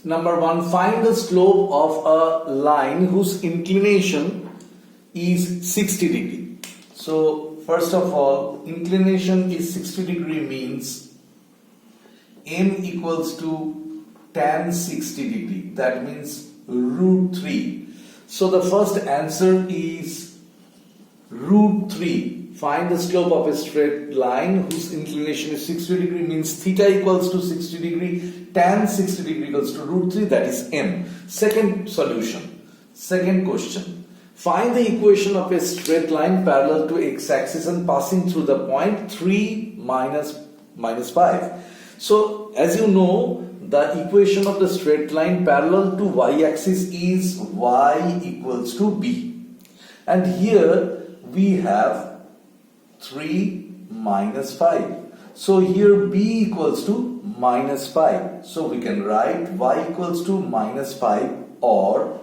Number 1, find the slope of a line whose inclination is 60 degree. So first of all, inclination is 60 degree means m equals to tan 60 degree. That means root 3. So the first answer is root 3. Find the slope of a straight line whose inclination is 60 degree means theta equals to 60 degree, tan 60 degree equals to root 3, that is m. Second solution, second question. Find the equation of a straight line parallel to x-axis and passing through the point 3 minus 5. So as you know, the equation of the straight line parallel to y-axis is y equals to b. And here we have 3 minus 5. So here b equals to minus 5. So we can write y equals to minus 5 or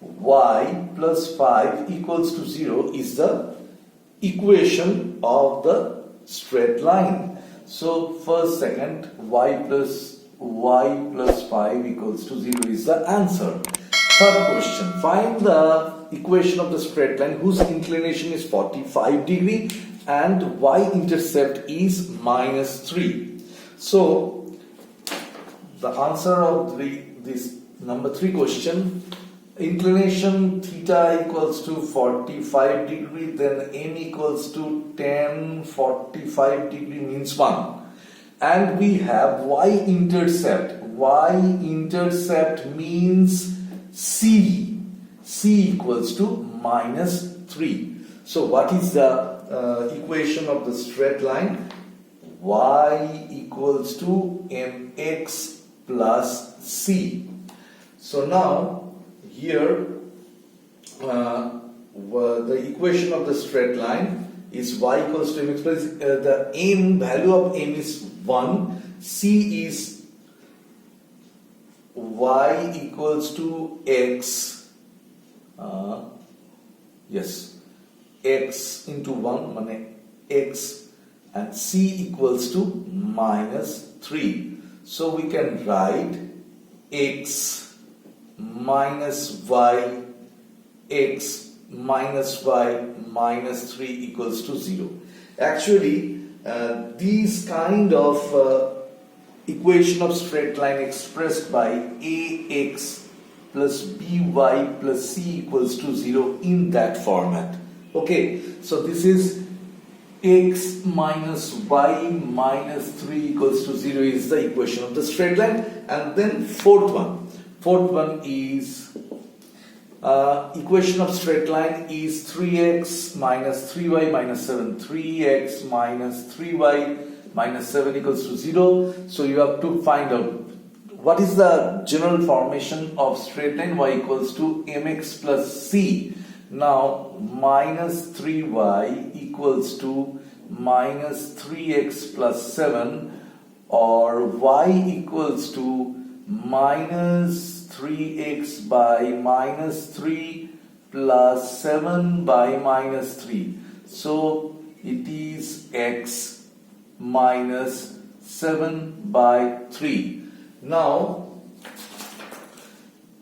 y plus 5 equals to 0 is the equation of the straight line. So first, second, y plus 5 equals to 0 is the answer. Third question, find the equation of the straight line whose inclination is 45 degree and y-intercept is minus 3. So the answer of this number 3 question, inclination theta equals to 45 degree, then m equals to tan 45 degree means 1. And we have y-intercept. Y-intercept means c. C equals to minus 3. So what is the equation of the straight line? Y equals to mx plus c. So now here the equation of the straight line is y equals to mx plus the m value of m is 1, c is y equals to x, x into 1 x, and c equals to minus 3. So we can write x minus y, x minus y minus 3 equals to 0. Actually, these kind of equation of straight line expressed by ax plus by plus c equals to 0 in that format. Okay, so this is x minus y minus 3 equals to 0 is the equation of the straight line. And then fourth one is equation of straight line is 3x minus 3y minus 7. 3x minus 3y minus 7 equals to 0. So you have to find out what is the general formation of straight line. Y equals to mx plus c. Now minus 3y equals to minus 3x plus 7, or y equals to minus 3x by minus 3 plus 7 by minus 3. So it is x minus 7 by 3. Now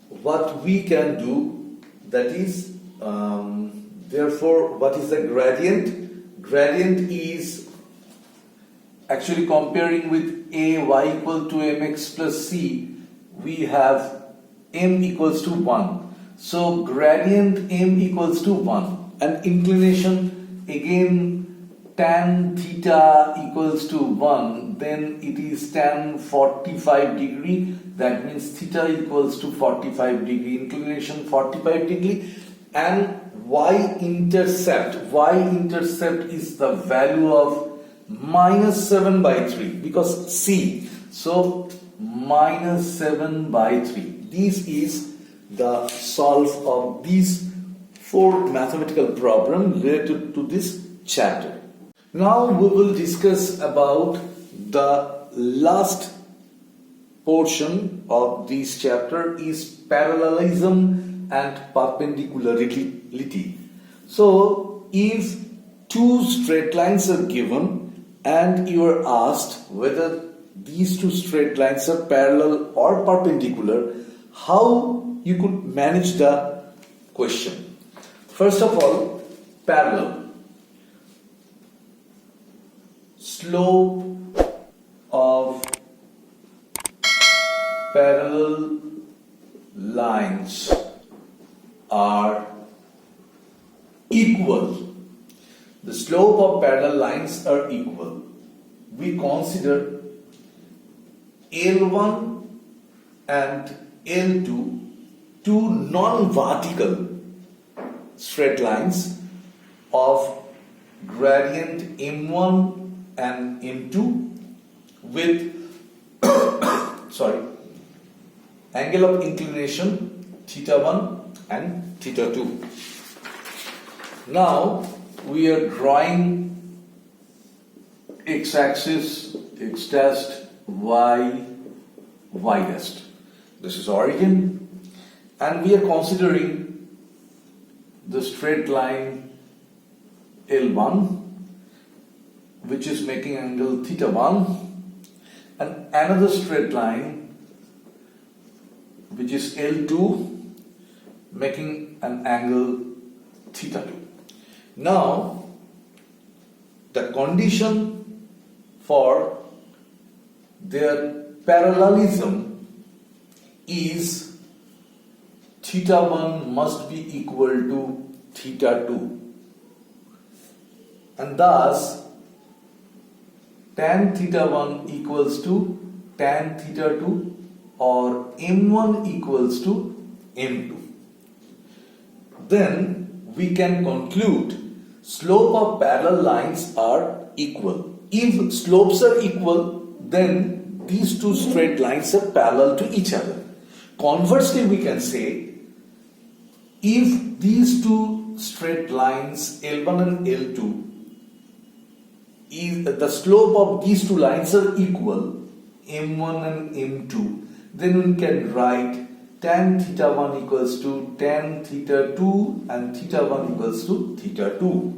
what we can do, that is therefore what is the gradient? Gradient is actually comparing with a y equal to mx plus c, we have m equals to 1. So gradient m equals to 1, and inclination again tan theta equals to 1, then it is tan 45 degree, that means theta equals to 45 degree, inclination 45 degree, and y-intercept is the value of minus 7 by 3 because c, so minus 7 by 3. This is the solve of these 4 mathematical problems related to this chapter. Now we will discuss about the last portion of this chapter is parallelism and perpendicularity. So if two straight lines are given and you are asked whether these two straight lines are parallel or perpendicular, how you could manage the question. First of all, parallel. Slope of parallel lines are equal. The slope of parallel lines are equal. We consider L1 and L2 two non-vertical straight lines of gradient M1 and M2 with angle of inclination θ1 and θ2. Now we are drawing x-axis, x dash, y dash. This is origin, and we are considering the straight line L1, which is making angle θ1, and another straight line which is L2 making an angle θ2. Now the condition for their parallelism is θ1 must be equal to θ2, and thus tan θ1 equals to tan θ2 or M1 equals to M2. Then we can conclude slope of parallel lines are equal. If slopes are equal, then these two straight lines are parallel to each other. Conversely, we can say if these two straight lines L1 and L2, if the slope of these two lines are equal, M1 and M2, then we can write tan θ1 equals to tan θ2 and θ1 equals to θ2.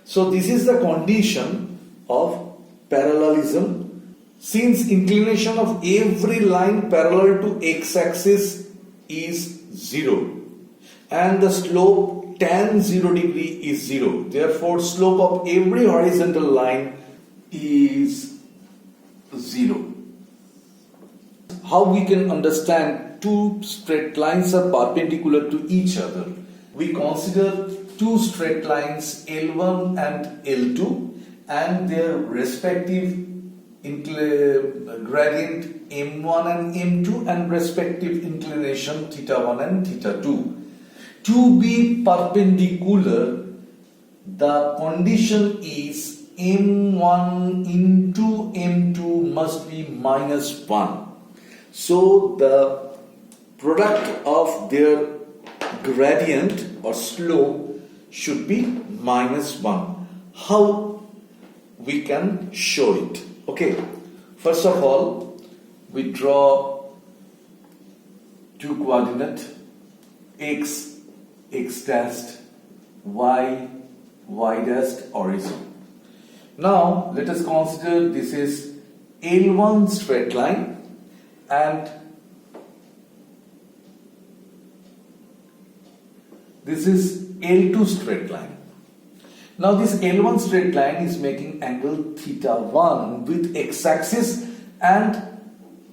So this is the condition of parallelism. Since inclination of every line parallel to x-axis is 0 and the slope tan 0 degree is 0, therefore slope of every horizontal line is 0. How we can understand two straight lines are perpendicular to each other? We consider two straight lines L1 and L2 and their respective gradient M1 and M2 and respective inclination θ1 and θ2. To be perpendicular, the condition is M1 into M2 must be minus 1. So the product of their gradient or slope should be minus 1. How we can show it? Okay, first of all, we draw two coordinate x dash, y dash origin. Now let us consider this is L1 straight line and this is L2 straight line. Now this L1 straight line is making angle θ1 with x-axis and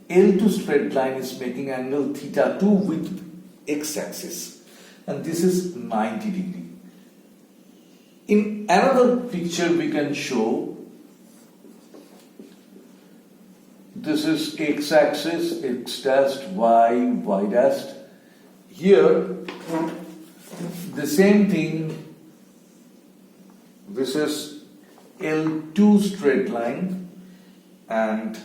L2 straight line is making angle θ2 with x-axis, and this is 90 degree. In another picture we can show this is x-axis, x dash, y dash. Here the same thing, this is L2 straight line and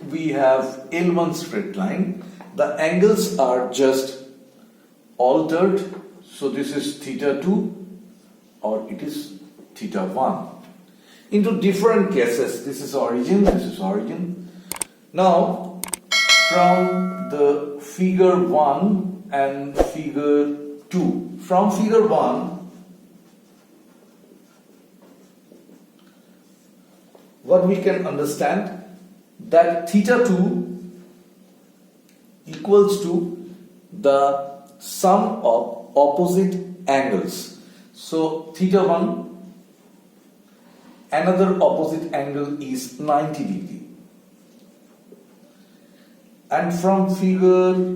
we have L1 straight line. The angles are just altered, so this is θ2 or it is θ1. Into different cases, this is origin, this is origin. Now from the figure 1 and figure 2, from figure 1 what we can understand, that theta 2 equals to the sum of opposite angles. So theta 1, another opposite angle is 90 degree. And from figure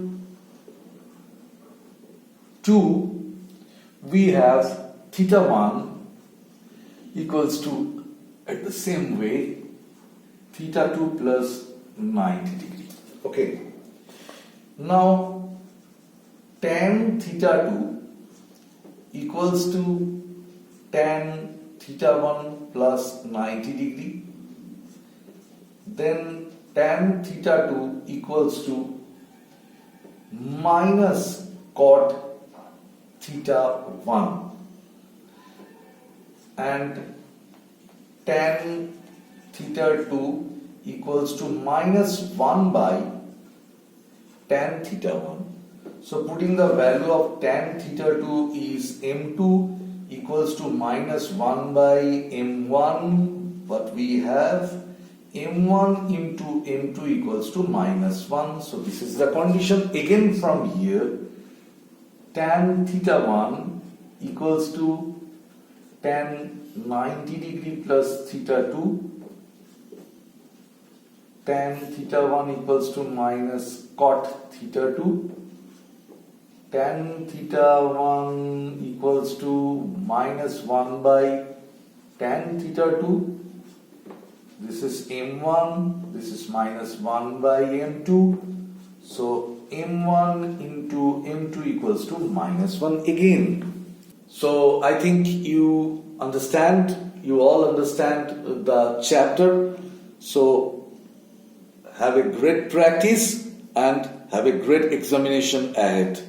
2, we have theta 1 equals to, at the same way, theta 2 plus 90 degree. Okay. Now tan theta 2 equals to tan theta 1 plus 90 degree. Then tan theta 2 equals to minus cot theta 1, and tan theta 2 equals to minus 1 by tan theta 1. So putting the value of tan theta 2 is m2 equals to minus 1 by m1, what we have, m1 into m2 equals to minus 1. So this is the condition. Again from here, tan theta 1 equals to tan 90 degree plus theta 2, tan theta 1 equals to minus cot theta 2, tan theta 1 equals to minus 1 by tan theta 2. This is m1, this is minus 1 by m2. So m1 into m2 equals to minus 1 again. So I think you all understand the chapter. So have a great practice and have a great examination ahead.